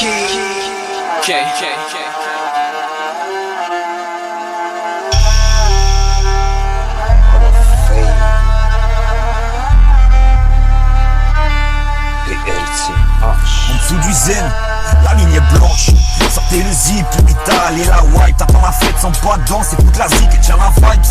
En dessous du zen, la ligne est blanche. Sortez le zip, l'hôpital et la wipe. T'attends la fête sans pas de danse, c'est toute la zik et tiens la vibes.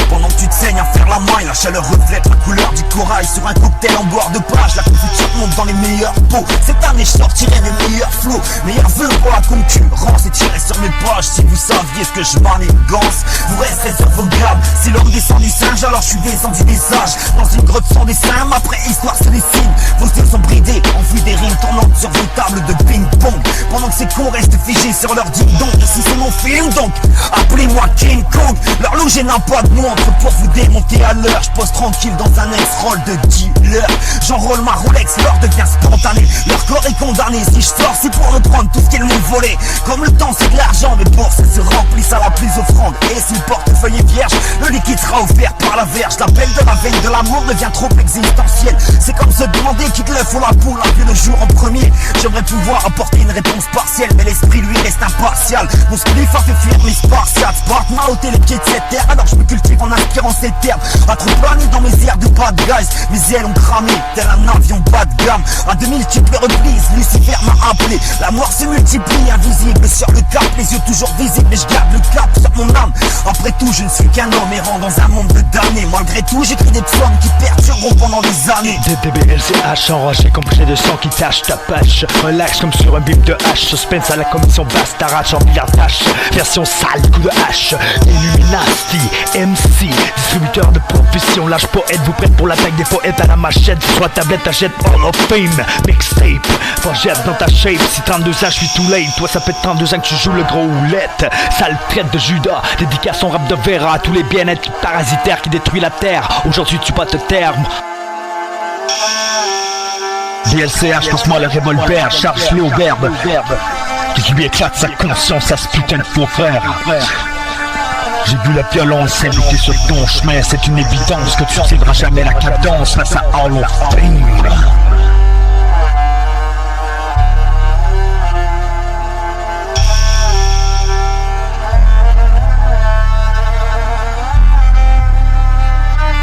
Pendant que tu te saignes à faire la maille, la chaleur reflète la couleur du corail. Sur un cocktail en boire de page, la confiture monte dans les meilleurs pots. Cette année je sortirai mes meilleurs flots, meilleurs vœux pour la concurrence. Et tirez sur mes pages si vous saviez ce que je manigance. Vous resterez sur vos gammes, si l'homme descend du singe, alors je suis descendu des sages. Dans une grotte sans dessin, ma préhistoire se dessine. Vos yeux sont bridés en vue des rimes tournantes sur vos tables de ping-pong. Pendant que ces cons restent figés sur leur ding-dong. Ici c'est mon film donc, appelez-moi King Kong. L'horloger n'a pas de montre pour vous démonter à l'heure. Je pose tranquille dans un ex-roll de dealer. J'enrôle ma Rolex, l'or devient spontané. Leur corps est condamné, si je sors c'est pour reprendre tout ce qu'ils m'ont volé. Comme le temps c'est de l'argent, mes bourses se remplissent à la plus offrande. Et si le portefeuille est vierge, le liquide sera offert par la verge. L'appel de la veine de l'amour devient trop existentiel. C'est comme se demander qui te lève ou la poule a vu le jour en premier. J'aimerais pouvoir apporter une réponse partielle, mais l'esprit lui reste impartial. Mon spliff a fait fuir mes spartiates. Spart m'a ôté les pieds de cette terre, alors je me cultive en inspirant ces termes. À trop planer dans mes airs de bad guys, mes ailes ont cramé, tel un avion bas de gamme. À de multiples reprises, Lucifer m'a appelé. La mort se multiplie, invisible sur le cap, les yeux toujours visibles, mais je garde le cap sur mon âme. Après tout, je ne suis qu'un homme errant dans un monde de damnés. Malgré tout, j'écris des psaumes qui perturberont pendant des années. DBLCH enragé comme près de sang qui tache ta page. Relax comme sur un bip de hache. Suspense à la commission basse, t'arrache en milliard tâches. Version sale, coup de hache. Illuminati, MC, distributeur de profession. Lâche poète, vous prête pour l'attaque des poètes à la machette. Soit tablette, t'achètes Hall of Fame. Mixtape, forgette dans ta shape. Si 32 ans, je suis too late. Toi, ça fait 32 ans que tu joues le gros houlette. Sale traite de Judas, dédicace son rap de Vera. Tous les bien-être parasitaires qui détruisent la terre. Aujourd'hui, tu bats te terme. DLCH, pousse-moi le revolver, charge-le au verbe. Qui lui éclate sa conscience à ce putain de faux frère. J'ai vu la violence s'inviter sur ton chemin. C'est une évidence que tu recevras jamais la cadence face à Hall of Fame.